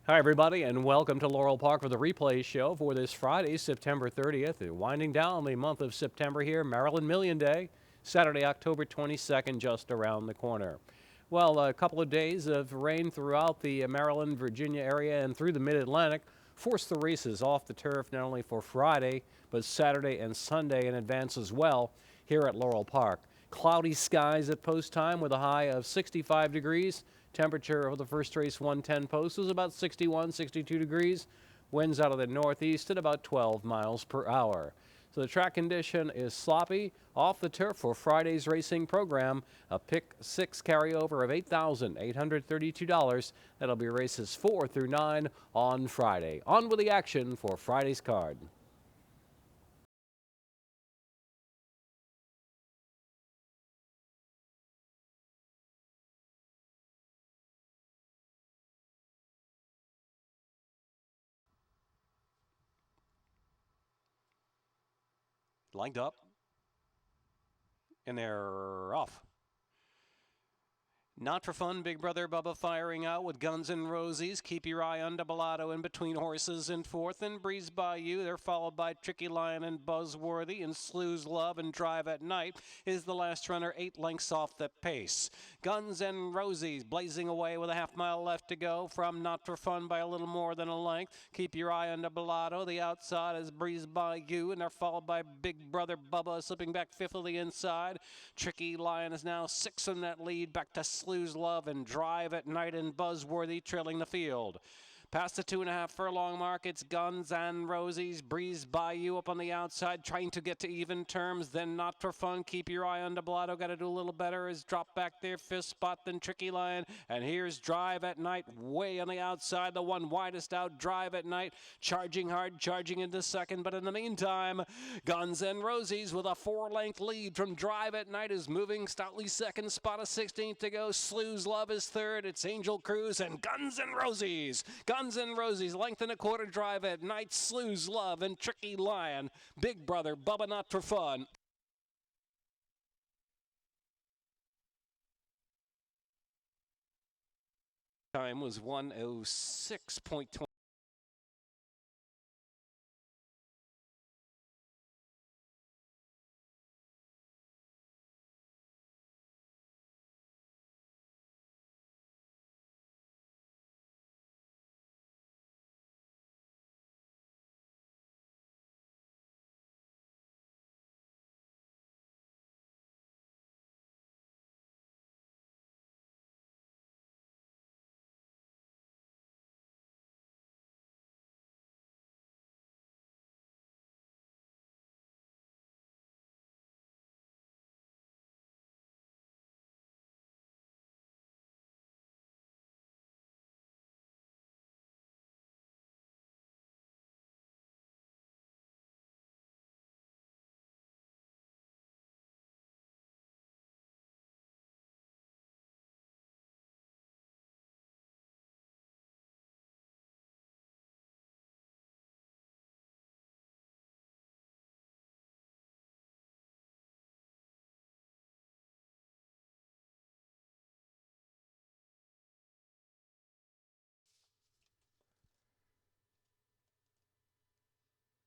Hi, everybody, and welcome to Laurel Park for the replay show for this Friday, September 30th. Winding down the month of September here, Maryland Million Day, Saturday, October 22nd, just around the corner. Well, a couple of days of rain throughout the Maryland, Virginia area and through the mid-Atlantic forced the races off the turf not only for Friday, but Saturday and Sunday in advance as well here at Laurel Park. Cloudy skies at post time with a high of 65 degrees. Temperature of the first race 110 post was about 61, 62 degrees. Winds out of the northeast at about 12 miles per hour. So the track condition is sloppy off the turf for Friday's racing program. A pick six carryover of $8,832. That'll be races 4 through 9 on Friday. On with the action for Friday's card. Lined up, and they're off. Not for fun, Big Brother Bubba firing out with Guns N' Roses. Keep your eye on Double in between horses in fourth, and Breeze by You. They're followed by Tricky Lion and Buzzworthy, and Slew's Love and Drive at Night is the last runner, 8 lengths off the pace. Guns N' Roses blazing away with a half-mile left to go from Not for Fun by a little more than a length. Keep your eye on Double. The outside is Breeze by You, and they're followed by Big Brother Bubba slipping back fifth of the inside. Tricky Lion is now 6 in that lead, back to Slew's Love and Drive at Night and Buzzworthy trailing the field. Past the 2.5 furlong mark, it's Guns N' Roses, Breeze by You up on the outside, trying to get to even terms, then Not for Fun. Keep your eye on Double. Got to do a little better. Is dropped back there, fifth spot, then Tricky Lion. And here's Drive at Night, way on the outside, the one widest out, Drive at Night, charging hard, charging into second. But in the meantime, Guns N' Roses with a 4-length lead from Drive at Night is moving stoutly second spot, a 16th to go. Slew's Love is third. It's Angel Cruise and Guns N' Roses. Guns N' Roses, length and a quarter. Drive at Night, Slew's Love, and Tricky Lion. Big Brother Bubba Not for Fun. Time was 1:06.20.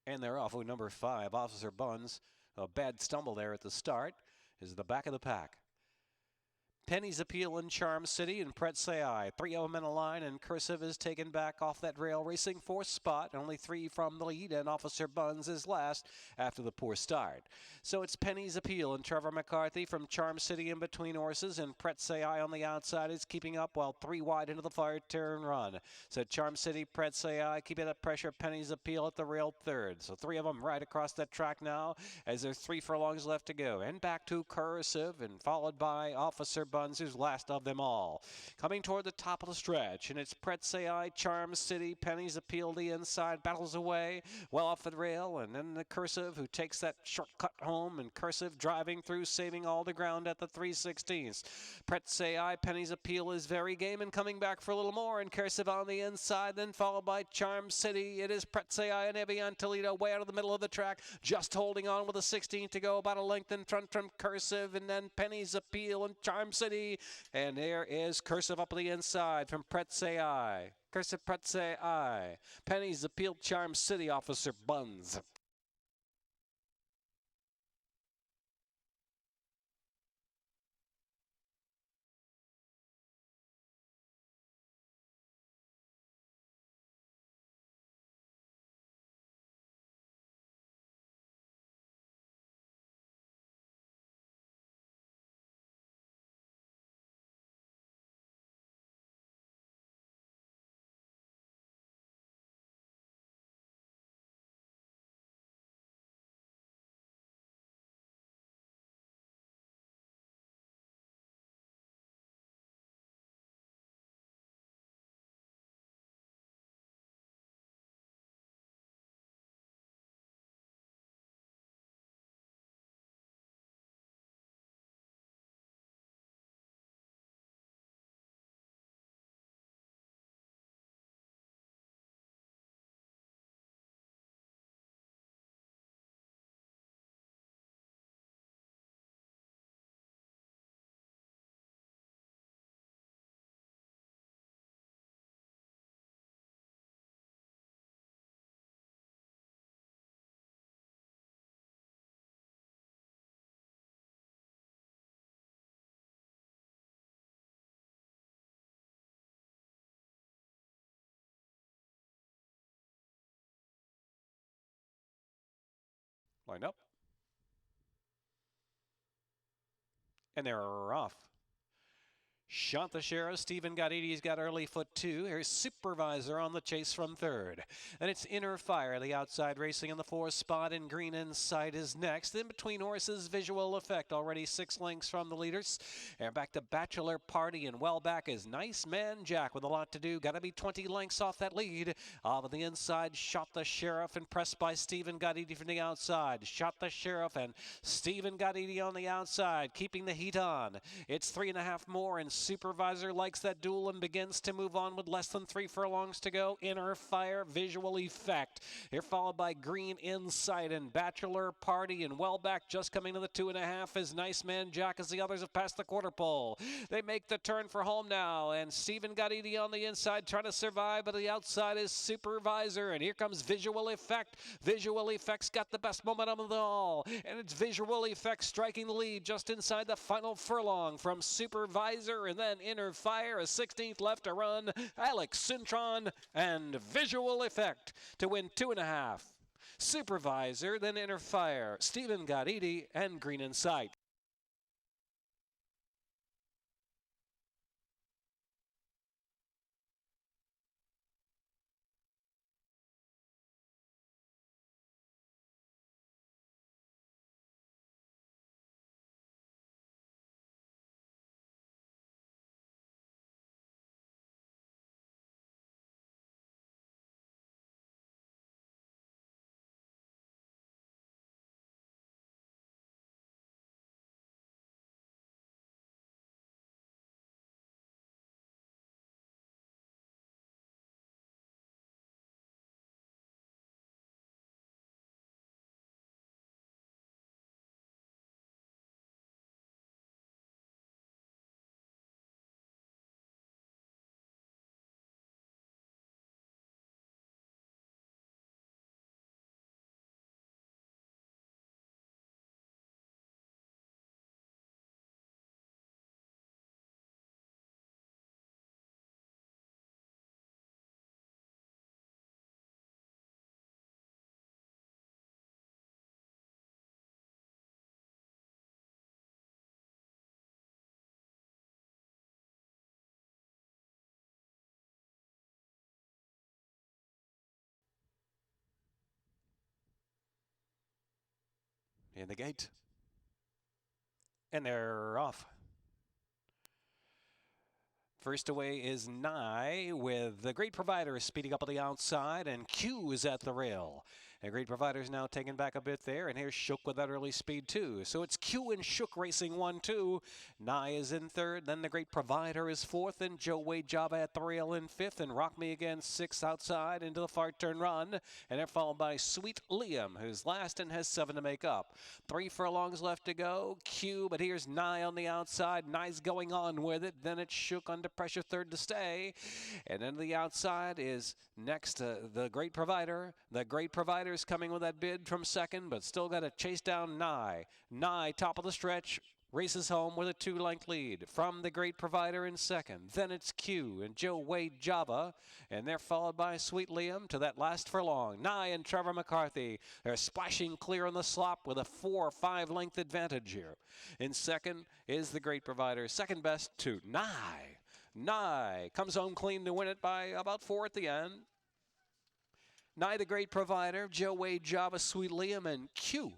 And they're off with number 5, Officer Buns. A bad stumble there at the start is the back of the pack. Penny's Appeal in Charm City and Pret Say I. 3 of them in a line, and Cursive is taken back off that rail, racing 4th spot. Only 3 from the lead, and Officer Buns is last after the poor start. So it's Penny's Appeal and Trevor McCarthy from Charm City in between horses, and Pret Say I on the outside is keeping up while 3 wide into the far turn run. So Charm City, Pret Say I, keeping up pressure. Penny's Appeal at the rail third. So 3 of them right across that track now as there's 3 furlongs left to go. And back to Cursive and followed by Officer Buns, who's last of them all. Coming toward the top of the stretch, and it's Pret Say I, Charm City, Penny's Appeal the inside, battles away, well off the rail, and then the Cursive, who takes that shortcut home, and Cursive driving through, saving all the ground at the 3/16. Pret Say I, Penny's Appeal is very game and coming back for a little more, and Cursive on the inside, then followed by Charm City. It is Pret Say I and Evian Toledo way out of the middle of the track, just holding on with a 16 to go, about a length in front from Cursive, and then Penny's Appeal and Charm City City. And there is Cursive up the inside from Pretze I. Cursive Pretze I. Penny's Appeal Charm City Officer Buns. Line up. And they're off. Shot the Sheriff. Stephen Gauditi's got early foot 2. Here's Supervisor on the chase from 3rd. And it's Inner Fire, the outside racing in the 4th spot, and Green Inside is next. In between horses, Visual Effect, already 6 lengths from the leaders. And back to Bachelor Party, and well back is Nice Man Jack with a lot to do. Got to be 20 lengths off that lead. Off of the inside, Shot the Sheriff, and pressed by Stephen Gauditi from the outside. Shot the Sheriff and Stephen Gauditi on the outside, keeping the heat on. It's 3.5 more, and Supervisor likes that duel and begins to move on with less than 3 furlongs to go. Inner Fire, Visual Effect. Here followed by Green Insight and Bachelor Party, and well back just coming to the 2.5 is Nice Man Jack as the others have passed the quarter pole. They make the turn for home now, and Stephen Gauditi on the inside trying to survive, but the outside is Supervisor, and here comes Visual Effect. Visual Effect's got the best momentum of them all, and it's Visual Effect striking the lead just inside the final furlong from Supervisor, and then Inner Fire, a 16th left to run. Alex Cintron and Visual Effect to win 2.5. Supervisor, then Inner Fire, Stephen Gauditi, and Green Insight. In the gate. And they're off. First away is Nye with the Great Provider speeding up on the outside, and Q is at the rail. And Great Provider's now taken back a bit there, and here's Shook with that early speed too. So it's Q and Shook racing 1-2. Nye is in third, then the Great Provider is fourth, and Joe Wade Java at the rail in fifth, and Rock Me Again sixth outside into the far turn run. And they're followed by Sweet Liam, who's last and has 7 to make up. 3 furlongs left to go. Q, but here's Nye on the outside. Nye's going on with it. Then it's Shook under pressure, third to stay. And then the outside is next to the Great Provider. The Great Provider's coming with that bid from second, but still got to chase down Nye. Nye, top of the stretch, races home with a 2-length lead from the Great Provider in second. Then it's Q and Joe Wade Java, and they're followed by Sweet Liam to that last furlong. Nye and Trevor McCarthy are splashing clear on the slop with a 4 or 5 length advantage here. In second is the Great Provider, second best to Nye. Nye comes home clean to win it by about 4 at the end. Nye the Great Provider, Joe Wade Java, Sweet Liam, and Q.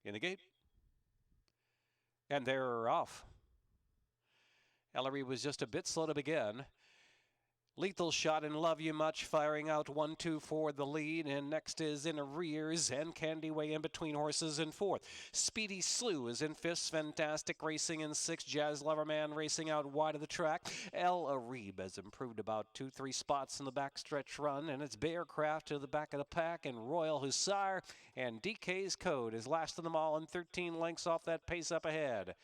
In the gate. And they're off. Ellery was just a bit slow to begin. Lethal Shot and Love You Much firing out 1-2 for the lead, and next is In Arrears and Candy Way in between horses in fourth. Speedy Slew is in fifth, Fantastic Racing in sixth, Jazz Loverman racing out wide of the track. El Arib has improved about 2-3 spots in the backstretch run, and it's Bearcraft to the back of the pack, and Royal Hussar and DK's Code is last of them all and 13 lengths off that pace up ahead.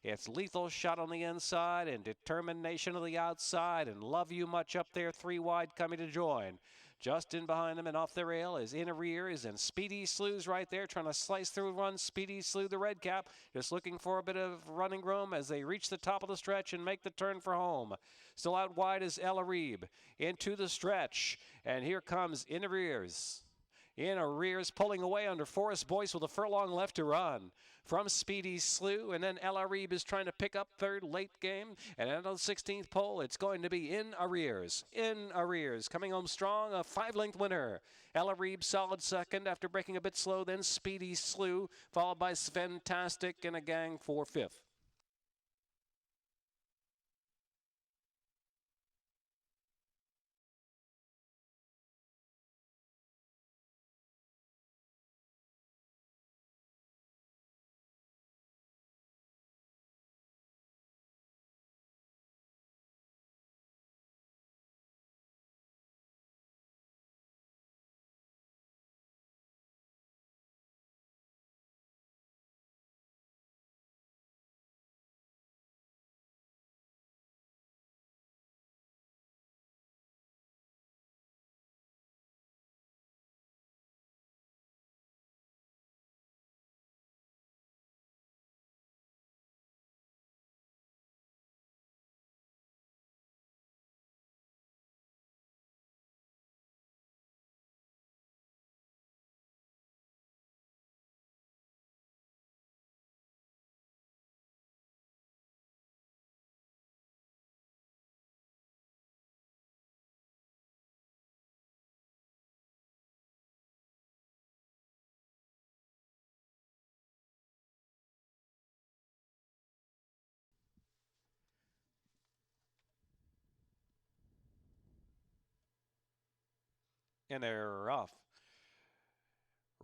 It's Lethal Shot on the inside and Determination on the outside, and Love You Much up there 3 wide coming to join. Just in behind them and off the rail is In Arrears, and Speedy Slew's right there trying to slice through run. Speedy Slew, the red cap, just looking for a bit of running room as they reach the top of the stretch and make the turn for home. Still out wide is El Arib into the stretch, and here comes In Arrears. In Arrears pulling away under Forrest Boyce with a furlong left to run. From Speedy Slew, and then El Arib is trying to pick up third late game. And on the 16th pole, it's going to be In Arrears. In Arrears coming home strong, a 5-length winner. El Arib solid second after breaking a bit slow, then Speedy Slew, followed by Fantastic and a gang for fifth. And they're off.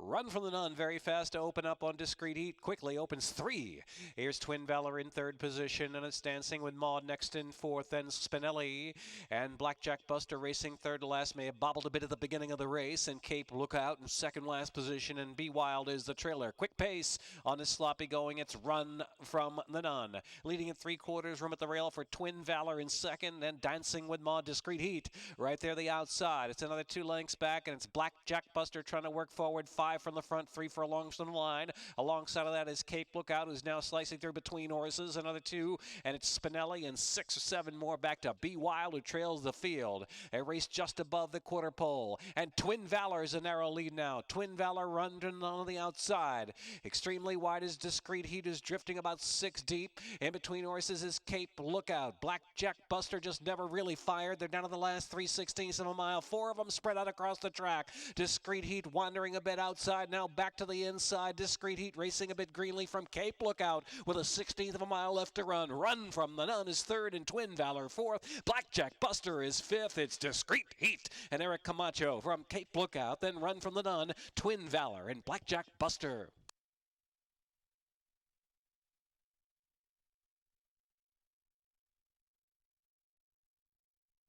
Run from the Nun very fast to open up on Discreet Heat. Quickly opens 3. Here's Twin Valor in 3rd position, and it's dancing with Maud next in 4th. Then Spinelli and Blackjack Buster racing 3rd to last. May have bobbled a bit at the beginning of the race. And Cape Lookout in 2nd last position. And Be Wild is the trailer. Quick pace on this sloppy going. It's Run from the Nun. Leading at 3/4 room at the rail for Twin Valor in 2nd. And dancing with Maud Discreet Heat right there the outside. It's another 2 lengths back, and it's Blackjack Buster trying to work forward. 5 from the front, 3 for along the line. Alongside of that is Cape Lookout, who's now slicing through between horses. Another 2, and it's Spinelli, and 6 or 7 more back to Be Wild, who trails the field. A race just above the quarter pole, and Twin Valor is a narrow lead now. Twin Valor running on the outside. Extremely wide is Discreet Heat, is drifting about 6 deep. In between horses is Cape Lookout. Blackjack Buster just never really fired. They're down to the last 3/16 of a mile. 4 of them spread out across the track. Discreet Heat wandering a bit outside, now back to the inside. Discreet Heat racing a bit greenly from Cape Lookout with a 16th of a mile left to run. Run from the Nun is 3rd, and Twin Valor 4th. Blackjack Buster is 5th. It's Discreet Heat and Eric Camacho from Cape Lookout. Then Run from the Nun, Twin Valor, and Blackjack Buster.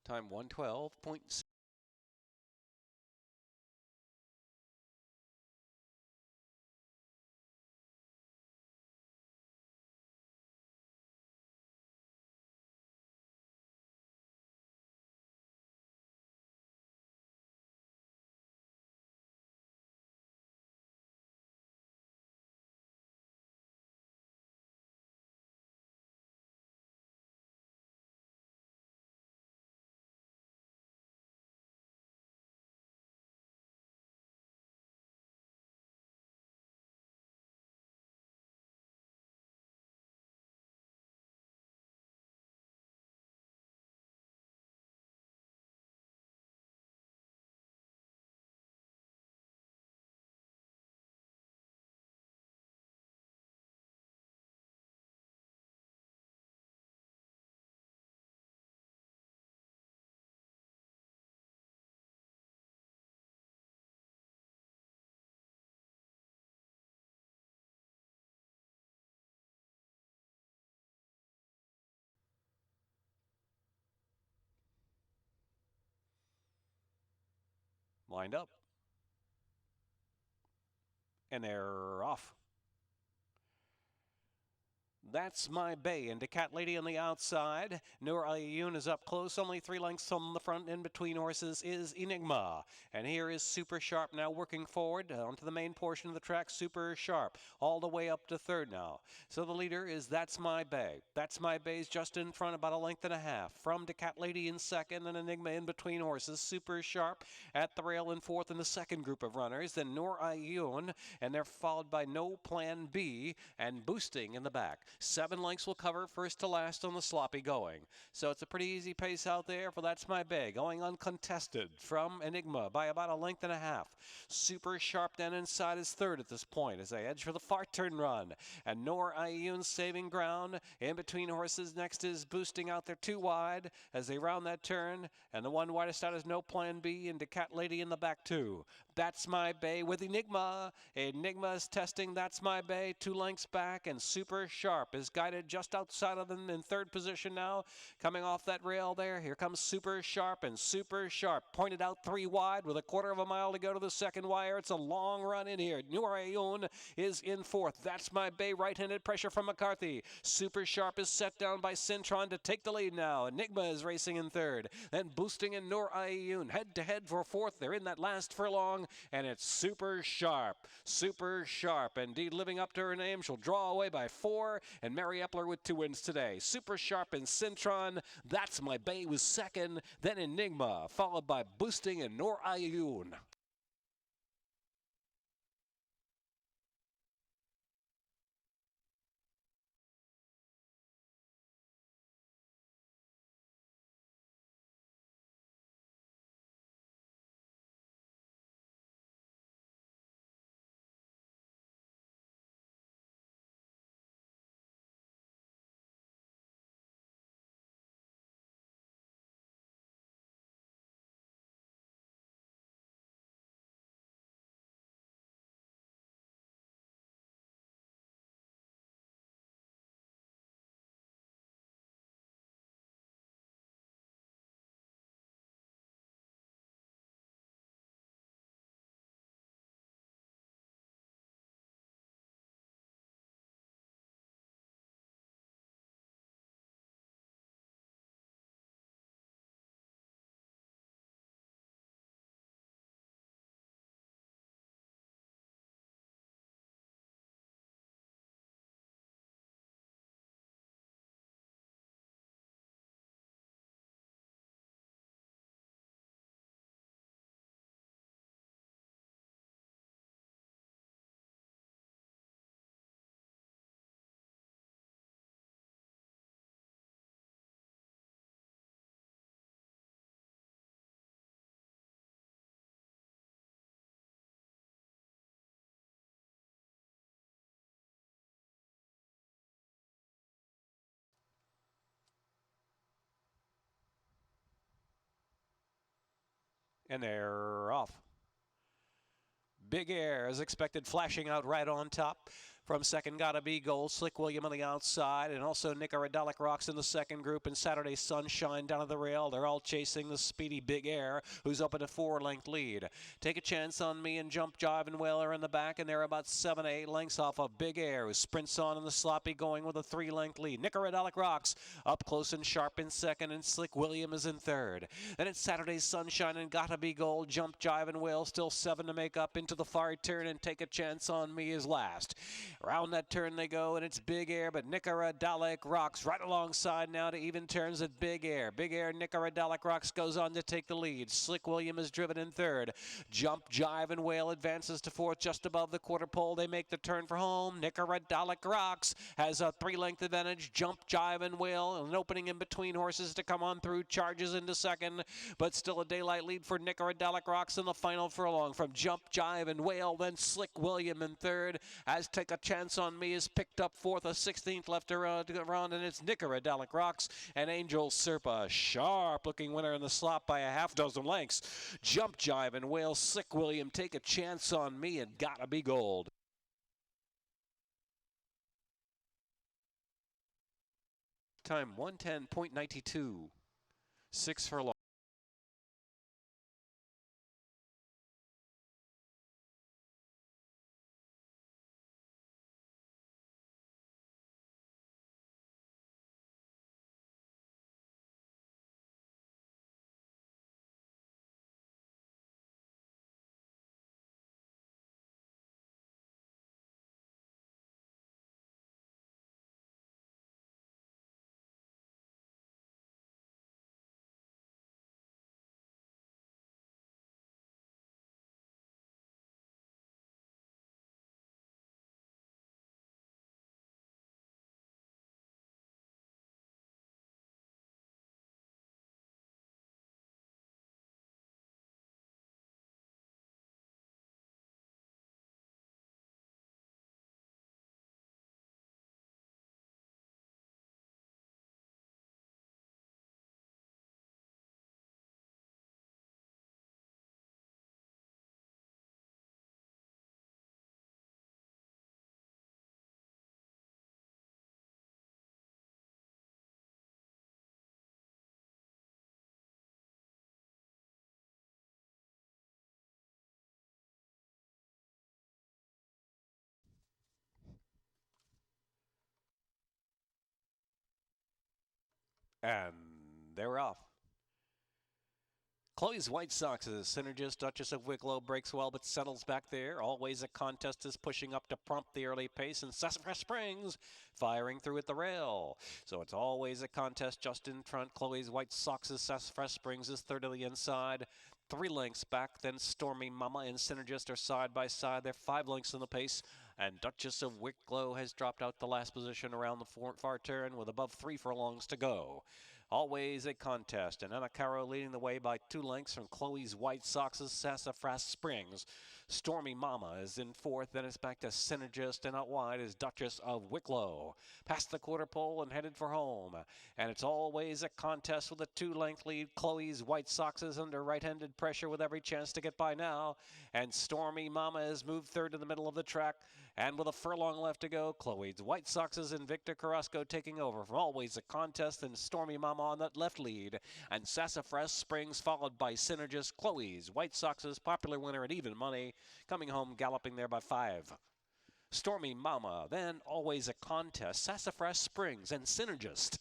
Time 1:12.6. Lined up. And they're off. That's My Bay, and Cat Lady on the outside. Noor Ayoun is up close, only 3 lengths from the front. In between horses is Enigma. And here is Super Sharp now working forward onto the main portion of the track. Super Sharp all the way up to 3rd now. So the leader is That's My Bay. That's My Bay's just in front, about a length and a half. From Cat Lady in 2nd, and Enigma in between horses. Super Sharp at the rail in 4th in the 2nd group of runners. Then Noor Ayoun, and they're followed by No Plan B and Boosting in the back. 7 lengths will cover first to last on the sloppy going. So it's a pretty easy pace out there for That's My Bay. Going uncontested from Enigma by about a length and a half. Super Sharp down inside is 3rd at this point as they edge for the far turn run. And Noor Ayoun saving ground. In between horses next is Boosting out there 2 wide as they round that turn. And the one widest out is No Plan B, and Cat Lady in the back 2. That's My Bay with Enigma. Enigma is testing That's My Bay 2 lengths back, and Super Sharp is guided just outside of them in 3rd position now. Coming off that rail there, here comes Super Sharp, and Super Sharp pointed out 3 wide with a 1/4 of a mile to go to the 2nd wire. It's a long run in here. Noor Ayoun is in 4th. That's My Bay, right-handed pressure from McCarthy. Super Sharp is set down by Cintron to take the lead now. Enigma is racing in 3rd. Then Boosting and Noor Ayoun head-to-head for 4th. They're in that last furlong, and it's Super Sharp. Super Sharp, indeed living up to her name. She'll draw away by 4, and Mary Epler with 2 wins today. Super Sharp and Cintron. That's My Bay was 2nd. Then Enigma, followed by Boosting and Noor Ayoun. And they're off. Big Air is expected, flashing out right on top. From second, Gotta Be Gold, Slick William on the outside, and also Nicoradolic Rocks in the second group, and Saturday Sunshine down at the rail. They're all chasing the speedy Big Air, who's up at a 4-length lead. Take a Chance on Me and Jump Jive and Whaler in the back, and they're about 7 to 8 lengths off of Big Air, who sprints on in the sloppy going with a 3-length lead. Nicoradolic Rocks up close and sharp in second, and Slick William is in third. Then it's Saturday Sunshine and Gotta Be Gold, Jump Jive and Whale, still 7 to make up into the far turn, and Take a Chance on Me is last. Around that turn they go, and it's Big Air, but Nicoradolic Rocks right alongside now to even turns at Big Air. Big Air, Nicoradolic Rocks goes on to take the lead. Slick William is driven in third. Jump, Jive, and Whale advances to fourth just above the quarter pole. They make the turn for home. Nicoradolic Rocks has a 3-length advantage. Jump, Jive, and Whale, an opening in between horses to come on through, charges into second, but still a daylight lead for Nicoradolic Rocks in the final furlong. From Jump, Jive, and Whale, then Slick William in third, as Take a Chance on Me is picked up fourth, a 16th left around, and it's Nicoradolic Rocks and Angel Serpa. Sharp-looking winner in the slot by a half dozen lengths. Jump, Jive, and Whale, Slick William, Take a Chance on Me, and Gotta Be Gold. Time 1:10.92. 6 furlong. And they're off. Chloe's White Sox is a synergist. Duchess of Wicklow breaks well but settles back there. Always a Contest is pushing up to prompt the early pace, and Sassafras Springs firing through at the rail. So it's Always a Contest just in front. Chloe's White Sox is Sassafras Springs is third to the inside. 3 lengths back, then Stormy Mama and Synergist are side by side. They're 5 lengths in the pace, and Duchess of Wicklow has dropped out the last position around the far turn with above 3 furlongs to go. Always a Contest, and Anacaro leading the way by 2 lengths from Chloe's White Sox's Sassafras Springs. Stormy Mama is in fourth, then it's back to Synergist, and out wide is Duchess of Wicklow. Past the quarter pole and headed for home, and it's Always a Contest with a 2-length lead. Chloe's White Soxes under right-handed pressure with every chance to get by now, and Stormy Mama has moved third to the middle of the track, and with a furlong left to go, Chloe's White Soxes and Victor Carrasco taking over from Always a Contest, and Stormy Mama on that left lead, and Sassafras Springs followed by Synergist. Chloe's White Soxes, popular winner at even money, coming home galloping there by 5. Stormy Mama, then Always a Contest, Sassafras Springs, and Synergist.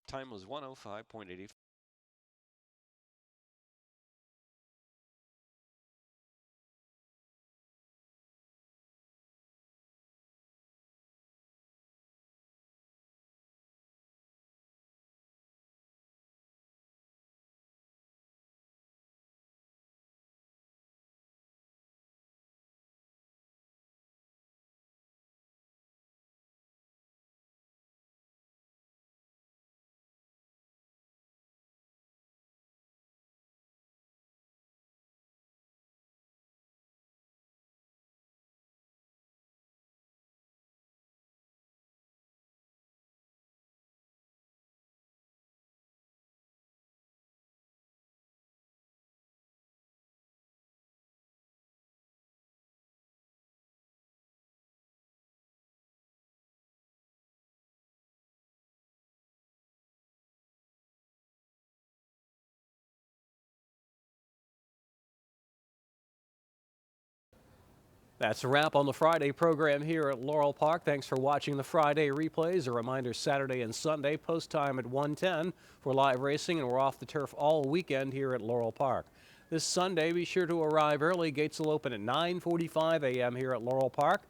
Time was 1:05.85. That's a wrap on the Friday program here at Laurel Park. Thanks for watching the Friday replays. A reminder, Saturday and Sunday, post time at 1:10 for live racing, and we're off the turf all weekend here at Laurel Park. This Sunday, be sure to arrive early. Gates will open at 9:45 a.m. here at Laurel Park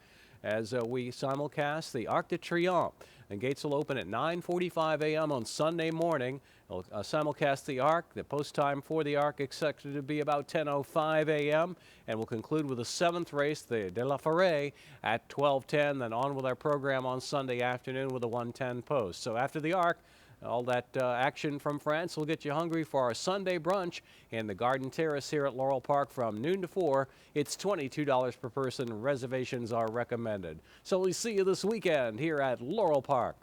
as we simulcast the Arc de Triomphe. And gates will open at 9:45 a.m. on Sunday morning. We'll simulcast the Arc. The post time for the Arc expected to be about 10:05 a.m. And we'll conclude with the 7th race, the De La Forêt, at 12:10. Then on with our program on Sunday afternoon with a 1:10 post. So after the Arc, all that action from France will get you hungry for our Sunday brunch in the Garden Terrace here at Laurel Park from noon to 4. It's $22 per person. Reservations are recommended. So we'll see you this weekend here at Laurel Park.